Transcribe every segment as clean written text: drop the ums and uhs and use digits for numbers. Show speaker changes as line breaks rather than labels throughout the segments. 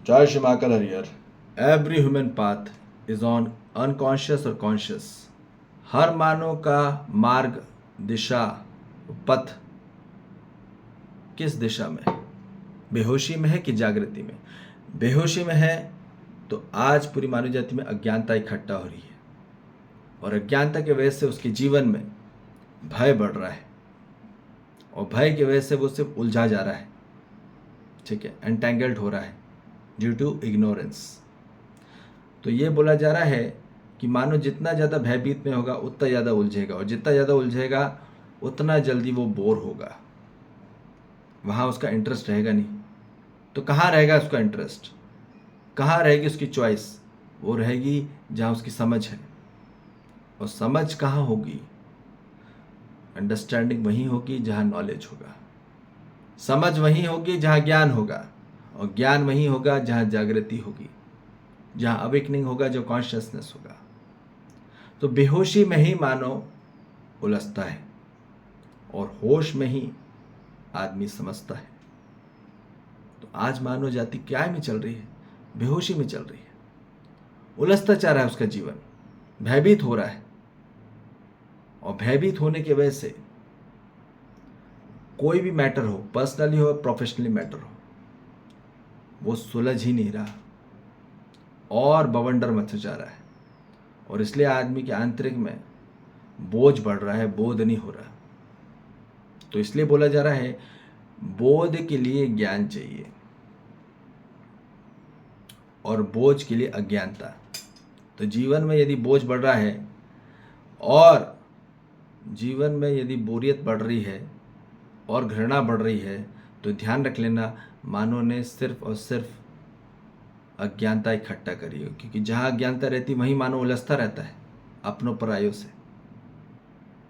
जय Shri Mahakal Harihar. Every human path is on unconscious और conscious. हर मानव का मार्ग, दिशा, पथ किस दिशा में है? बेहोशी में है कि जागृति में? बेहोशी में है तो आज पूरी मानव जाति में अज्ञानता इकट्ठा हो रही है और अज्ञानता की वजह से उसके जीवन में भय बढ़ रहा है और भय की वजह से वो सिर्फ उलझा जा रहा है, ठीक है, एंटेंगल्ड हो रहा है ड्यू टू इग्नोरेंस। तो ये बोला जा रहा है कि मानो जितना ज़्यादा भयभीत में होगा उतना ज़्यादा उलझेगा और जितना ज़्यादा उलझेगा उतना जल्दी वो बोर होगा, वहाँ उसका इंटरेस्ट रहेगा नहीं। तो कहाँ रहेगा उसका इंटरेस्ट? कहाँ रहेगी उसकी चॉइस? वो रहेगी जहाँ उसकी समझ है। और समझ कहाँ होगी? अंडरस्टैंडिंग वहीं होगी जहाँ नॉलेज होगा। समझ वहीं होगी जहाँ ज्ञान होगा और ज्ञान वहीं होगा जहाँ जागृति होगी, जहाँ अवेकनिंग होगा, जो कॉन्शियसनेस होगा। तो बेहोशी में ही मानव उलझता है और होश में ही आदमी समझता है। तो आज मानव जाति क्या में चल रही है? बेहोशी में चल रही है, उलझता चाह रहा है उसका जीवन, भयभीत हो रहा है और भयभीत होने की वजह से कोई भी मैटर हो, पर्सनली हो प्रोफेशनली मैटर हो, वो सुलझ ही नहीं रहा और बवंडर मचा जा रहा है और इसलिए आदमी के आंतरिक में बोझ बढ़ रहा है, बोध नहीं हो रहा। तो इसलिए बोला जा रहा है बोध के लिए ज्ञान चाहिए और बोझ के लिए अज्ञानता। तो जीवन में यदि बोझ बढ़ रहा है और जीवन में यदि बोरियत बढ़ रही है और घृणा बढ़ रही है तो ध्यान रख लेना, मानव ने सिर्फ और सिर्फ अज्ञानता इकट्ठा करी है, क्योंकि जहाँ अज्ञानता रहती वहीं मानव उलझता रहता है अपनों परायों से।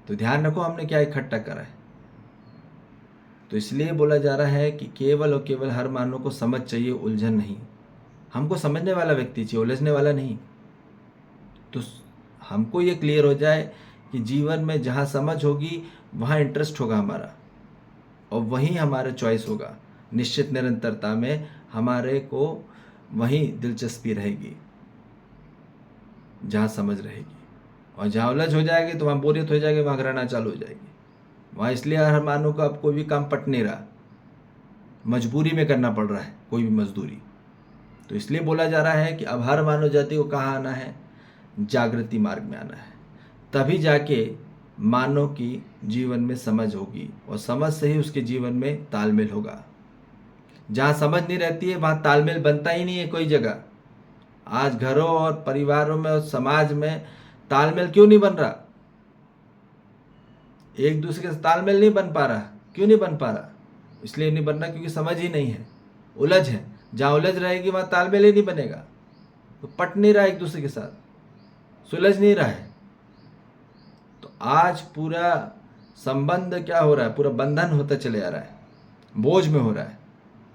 तो ध्यान रखो हमने क्या इकट्ठा करा है। तो इसलिए बोला जा रहा है कि केवल और केवल हर मानव को समझ चाहिए, उलझन नहीं। हमको समझने वाला व्यक्ति चाहिए, उलझने वाला नहीं। तो हमको ये क्लियर हो जाए कि जीवन में जहाँ समझ होगी वहाँ इंटरेस्ट होगा हमारा और वहीं हमारा चॉइस होगा। निश्चित निरंतरता में हमारे को वहीं दिलचस्पी रहेगी जहाँ समझ रहेगी, और जहाँ उलझ हो जाएगी तो वहाँ बोरियत हो जाएगी, वहाँ घृणा चालू हो जाएगी। वहाँ इसलिए हर मानव को अब कोई भी काम पट नहीं रहा, मजबूरी में करना पड़ रहा है कोई भी मजदूरी। तो इसलिए बोला जा रहा है कि अब हर मानव जाति को कहाँ आना है? जागृति मार्ग में आना है। तभी जाके मानव की जीवन में समझ होगी और समझ से ही उसके जीवन में तालमेल होगा। जहाँ समझ नहीं रहती है वहाँ तालमेल बनता ही नहीं है कोई जगह। आज घरों और परिवारों में और समाज में तालमेल क्यों नहीं बन रहा? एक दूसरे के तालमेल नहीं बन पा रहा। क्यों नहीं बन पा रहा? इसलिए नहीं बन रहा क्योंकि समझ ही नहीं है, उलझ है। जहाँ उलझ रहेगी वहाँ तालमेल ही नहीं बनेगा, तो पट नहीं रहा एक दूसरे के साथ, सुलझ नहीं रहा है। तो आज पूरा संबंध क्या हो रहा है? पूरा बंधन होता चले जा रहा है, बोझ में हो रहा है,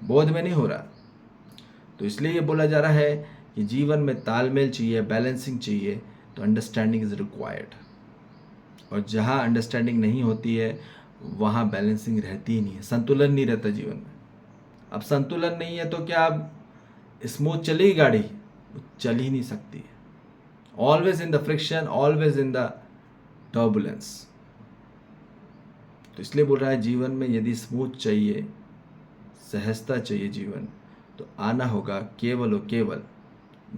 बोध में नहीं हो रहा। तो इसलिए ये बोला जा रहा है कि जीवन में तालमेल चाहिए, बैलेंसिंग चाहिए, तो अंडरस्टैंडिंग इज रिक्वायर्ड। और जहाँ अंडरस्टैंडिंग नहीं होती है वहाँ बैलेंसिंग रहती ही नहीं है, संतुलन नहीं रहता जीवन में। अब संतुलन नहीं है तो क्या अब स्मूथ चलेगी गाड़ी? वो चल ही नहीं सकती है। Always in the friction, always in the turbulence. तो इसलिए बोल रहा है जीवन में यदि स्मूथ चाहिए, सहजता चाहिए जीवन, तो आना होगा केवल और केवल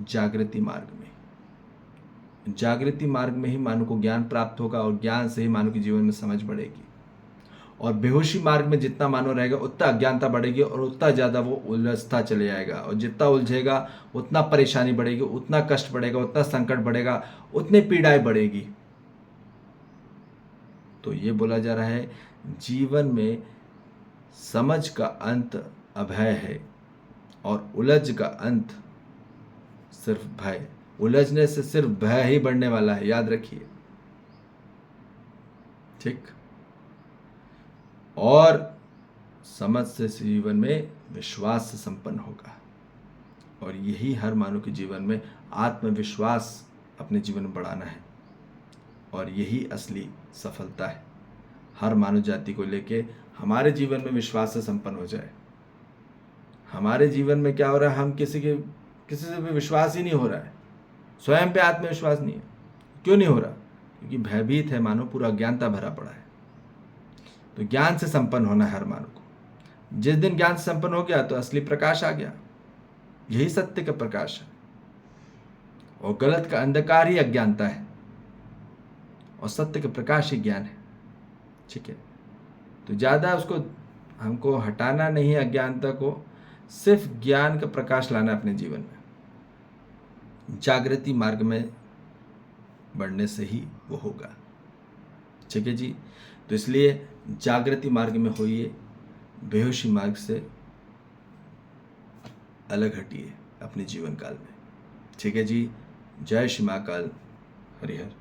जागृति मार्ग में। जागृति मार्ग में ही मानव को ज्ञान प्राप्त होगा और ज्ञान से ही मानव के जीवन में समझ बढ़ेगी। और बेहोशी मार्ग में जितना मानव रहेगा उतना अज्ञानता बढ़ेगी और उतना ज़्यादा वो उलझता चले जाएगा और जितना उलझेगा उतना परेशानी बढ़ेगी, उतना कष्ट बढ़ेगा, उतना संकट बढ़ेगा, उतनी पीड़ाएं बढ़ेगी। तो ये बोला जा रहा है जीवन में समझ का अंत अभय है और उलझ का अंत सिर्फ भय। उलझने से सिर्फ भय ही बढ़ने वाला है, याद रखिए, ठीक। और समझ से जीवन में विश्वास से संपन्न होगा और यही हर मानव के जीवन में आत्मविश्वास अपने जीवन में बढ़ाना है और यही असली सफलता है। हर मानव जाति को लेके हमारे जीवन में विश्वास से संपन्न हो जाए, हमारे जीवन में क्या हो रहा है, हम किसी से भी विश्वास ही नहीं हो रहा है, स्वयं पे आत्मविश्वास नहीं है। क्यों नहीं हो रहा? क्योंकि भयभीत है मानो, पूरा अज्ञानता भरा पड़ा है। तो ज्ञान से संपन्न होना है हर मानव को। जिस दिन ज्ञान से संपन्न हो गया तो असली प्रकाश आ गया। यही सत्य का प्रकाश है, और गलत का अंधकार ही अज्ञानता है, और सत्य का प्रकाश ही ज्ञान है। ठीक है, तो ज़्यादा उसको हमको हटाना नहीं है, अज्ञानता को, सिर्फ ज्ञान का प्रकाश लाना अपने जीवन में। जागृति मार्ग में बढ़ने से ही वो होगा। ठीक है जी, तो इसलिए जागृति मार्ग में होइए, बेहोशी मार्ग से अलग हटिए अपने जीवन काल में। ठीक है जी, जय श्री महाकाल, हरिहर।